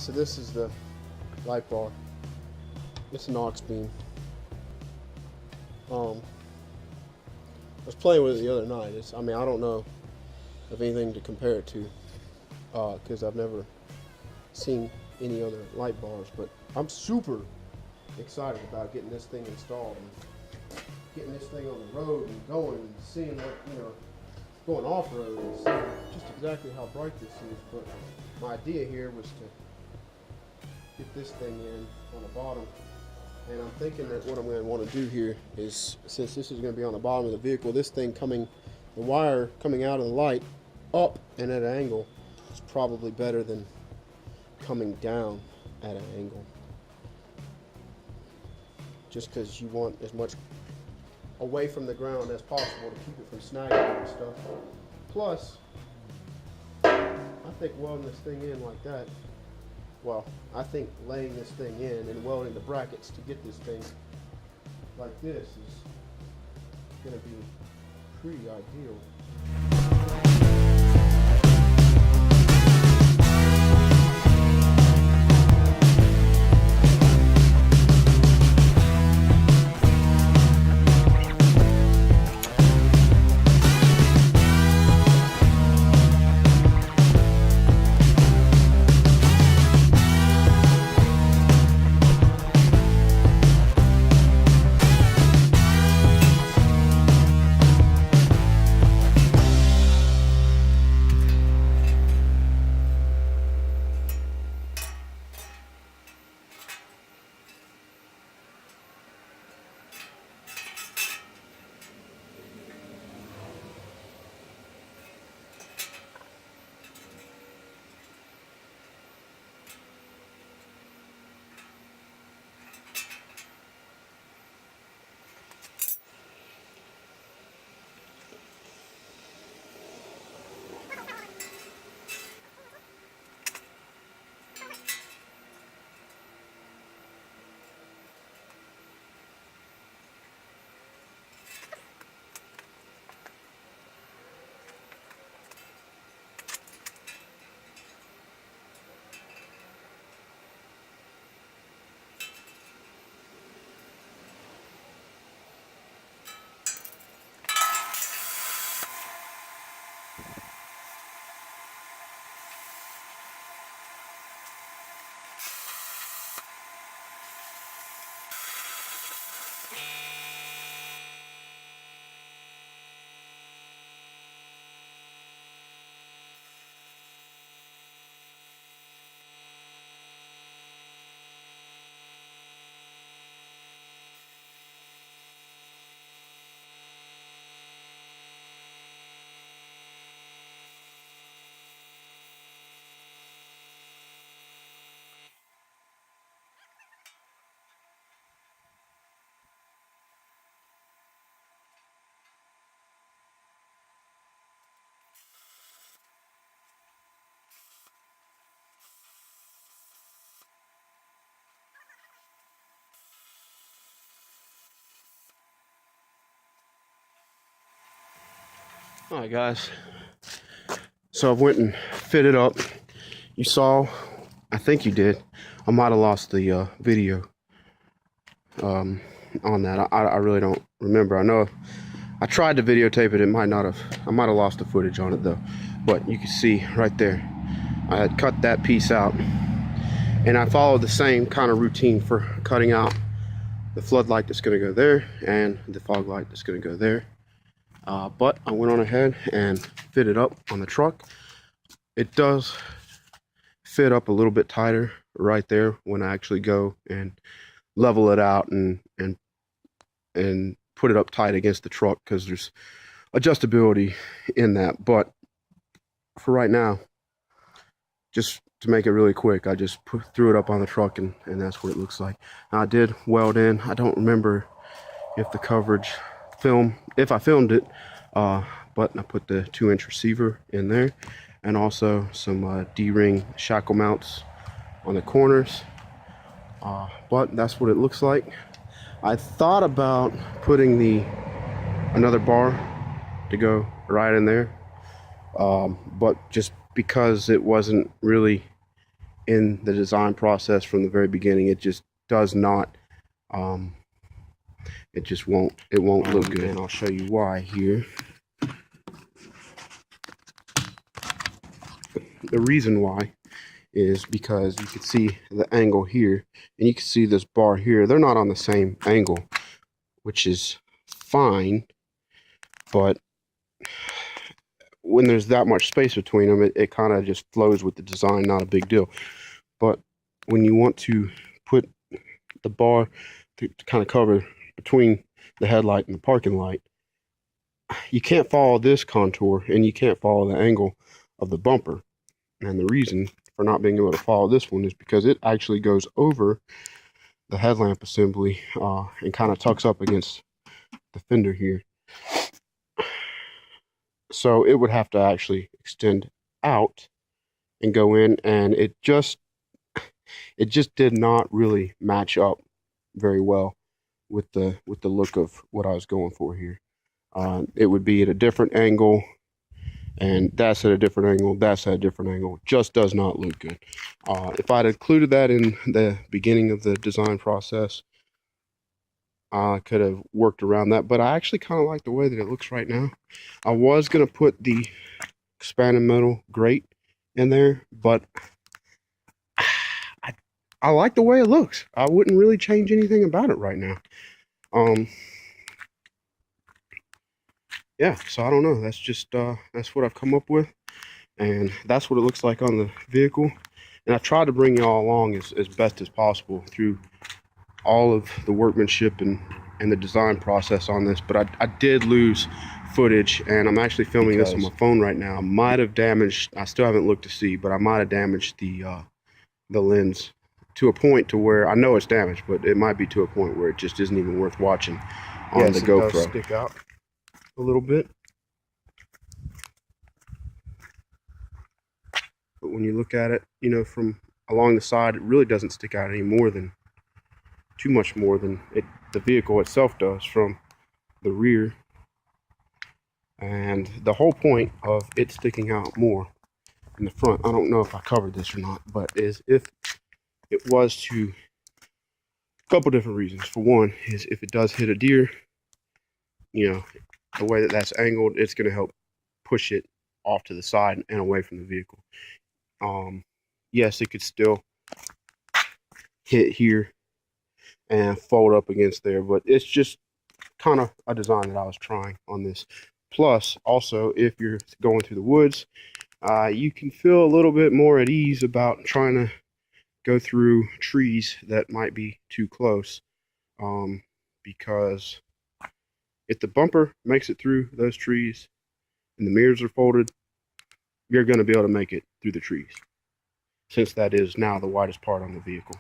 so this is the light bar. It's an aux beam. I was playing with it the other night. I mean, I don't know of anything to compare it to because I've never seen any other light bars, but I'm super excited about getting this thing installed and getting this thing on the road and going and seeing what, you know, going off-road and seeing just exactly how bright this is. But my idea here was to get this thing in on the bottom, and I'm thinking that what I'm going to want to do here is, since this is going to be on the bottom of the vehicle, this thing the wire coming out of the light up and at an angle is probably better than coming down at an angle, just because you want as much away from the ground as possible to keep it from snagging and stuff. Plus, I think welding this thing in like that, well, I think laying this thing in and welding the brackets to get this thing like this is going to be pretty ideal. Alright guys, so I went and fitted up. You saw, I think you did, I might have lost the video on that. I really don't remember. I know I tried to videotape it, I might have lost the footage on it though. But you can see right there, I had cut that piece out, and I followed the same kind of routine for cutting out the floodlight that's going to go there and the fog light that's going to go there. But I went on ahead and fitted up on the truck. It does fit up a little bit tighter right there when I actually go and level it out and put it up tight against the truck, because there's adjustability in that. But for right now, just to make it really quick, I just threw it up on the truck, and that's what it looks like. Now, I did weld in. I don't remember if the coverage if I filmed it, but I put the 2-inch receiver in there, and also some D-ring shackle mounts on the corners. But that's what it looks like. I thought about putting another bar to go right in there, but just because it wasn't really in the design process from the very beginning. It just does not, it just won't, it won't look good. And I'll show you why here. The reason why is because you can see the angle here, and you can see this bar here. They're not on the same angle, which is fine, but when there's that much space between them, it kind of just flows with the design, not a big deal. But when you want to put the bar to kind of cover between the headlight and the parking light, you can't follow this contour, and you can't follow the angle of the bumper. And the reason for not being able to follow this one is because it actually goes over the headlamp assembly and kind of tucks up against the fender here. So it would have to actually extend out and go in, and it just did not really match up very well with the look of what I was going for here. It would be at a different angle, and that's at a different angle, that's at a different angle. It just does not look good. If I'd included that in the beginning of the design process, I could have worked around that, but I actually kind of like the way that it looks right now. I was going to put the expanded metal grate in there, but I like the way it looks. I wouldn't really change anything about it right now. Yeah, so I don't know. That's just that's what I've come up with, and that's what it looks like on the vehicle. And I tried to bring y'all along as best as possible through all of the workmanship and the design process on this, but I did lose footage, and I'm actually filming this on my phone right now. I might have damaged, I still haven't looked to see, but I might have damaged the lens to a point to where I know it's damaged, but it might be to a point where it just isn't even worth watching on the GoPro. It does stick out a little bit, but when you look at it, you know, from along the side, it really doesn't stick out any more than, too much more than the vehicle itself does from the rear. And the whole point of it sticking out more in the front, I don't know if I covered this or not, but is if it was to, a couple different reasons. For one is if it does hit a deer, you know, the way that that's angled, it's going to help push it off to the side and away from the vehicle. Yes, it could still hit here and fold up against there, but it's just kind of a design that I was trying on this. Plus, also, if you're going through the woods, you can feel a little bit more at ease about trying to go through trees that might be too close, because if the bumper makes it through those trees and the mirrors are folded, you're going to be able to make it through the trees, since that is now the widest part on the vehicle.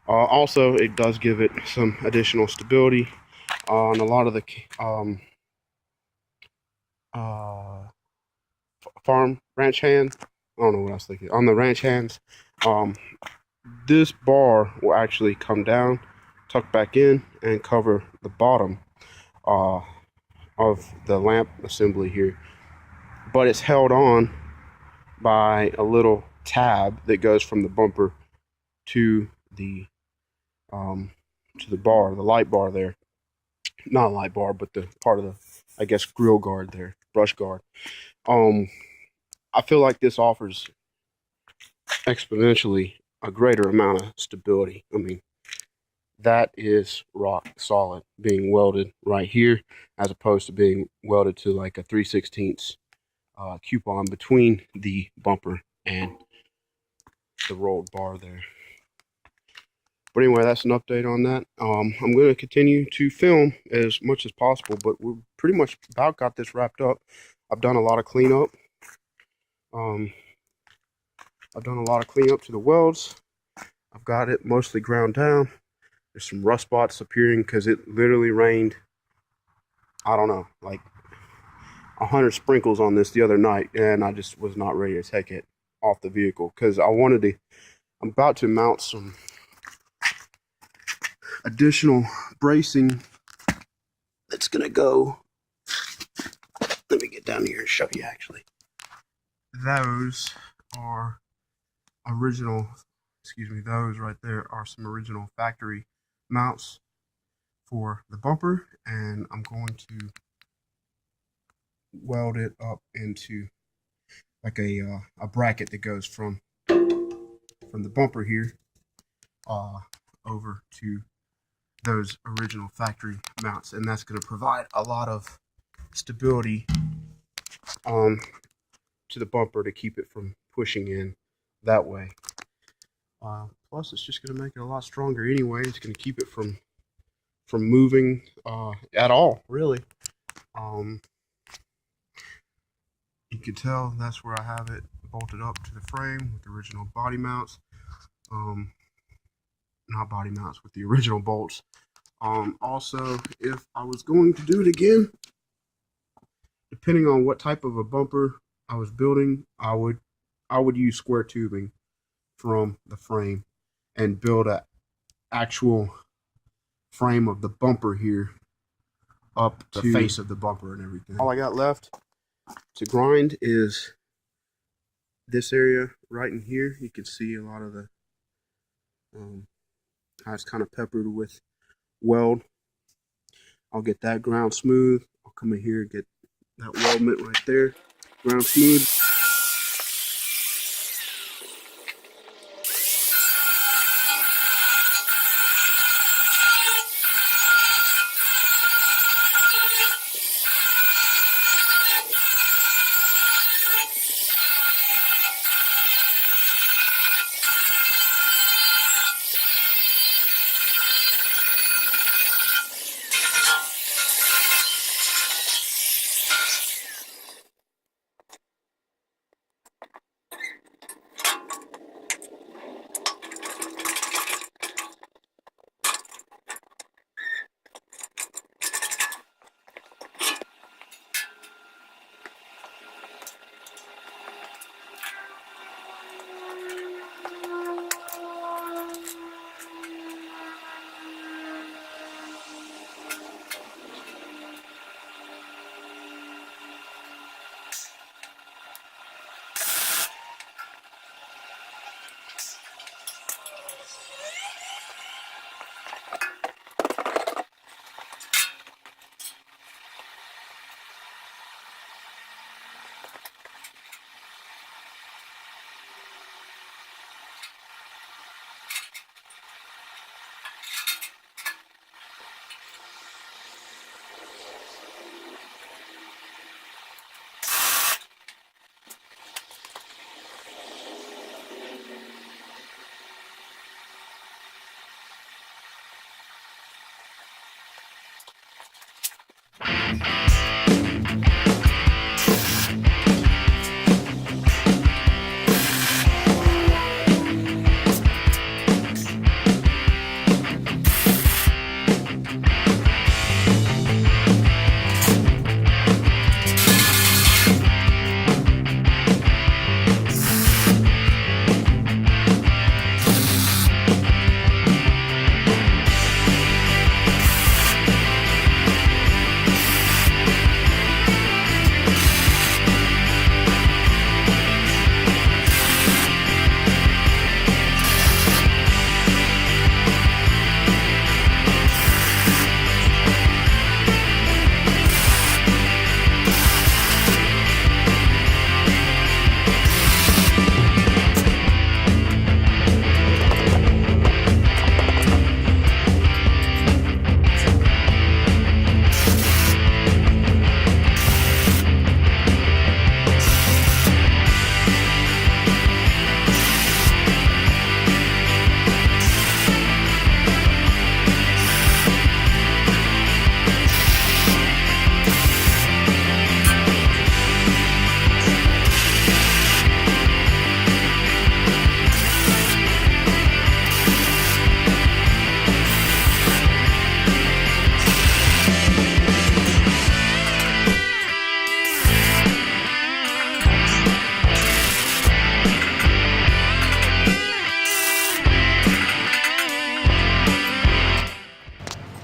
Also, it does give it some additional stability on a lot of the farm ranch hands. I don't know what I was thinking. On the ranch hands, this bar will actually come down, tuck back in, and cover the bottom of the lamp assembly here. But it's held on by a little tab that goes from the bumper to the bar, the light bar there. Not a light bar, but the part of the, I guess, grill guard there, brush guard. I feel like this offers exponentially a greater amount of stability. I mean, that is rock solid being welded right here, as opposed to being welded to like a 3/16 coupon between the bumper and the rolled bar there. But anyway, that's an update on that. I'm going to continue to film as much as possible, but we're pretty much about got this wrapped up. I've done a lot of cleanup. I've done a lot of cleanup to the welds. I've got it mostly ground down. There's some rust spots appearing because it literally rained, I don't know, like 100 sprinkles on this the other night, and I just was not ready to take it off the vehicle because I'm about to mount some additional bracing that's gonna go, let me get down here and show you actually. Those are original excuse me, those right there are some original factory mounts for the bumper, and I'm going to weld it up into like a bracket that goes from the bumper here over to those original factory mounts, and that's going to provide a lot of stability to the bumper to keep it from pushing in that way. Plus, it's just going to make it a lot stronger anyway. It's going to keep it from moving at all, really. You can tell that's where I have it bolted up to the frame with the original body mounts. Not body mounts, with the original bolts. Also, if I was going to do it again, depending on what type of a bumper I was building, I would use square tubing from the frame and build an actual frame of the bumper here up to the face of the bumper and everything. All I got left to grind is this area right in here. You can see a lot of the how it's kind of peppered with weld. I'll get that ground smooth. I'll come in here and get that weldment right there ground smooth.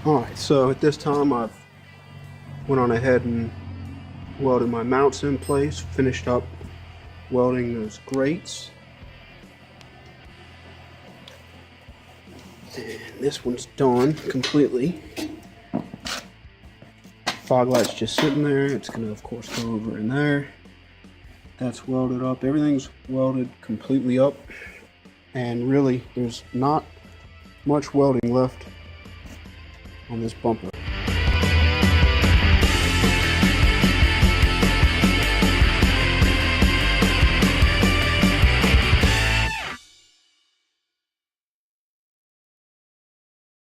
Alright, so at this time I've went on ahead and welded my mounts in place, finished up welding those grates. And this one's done completely. Fog light's just sitting there. It's gonna, of course, go over in there. That's welded up. Everything's welded completely up. And really, there's not much welding left on this bumper.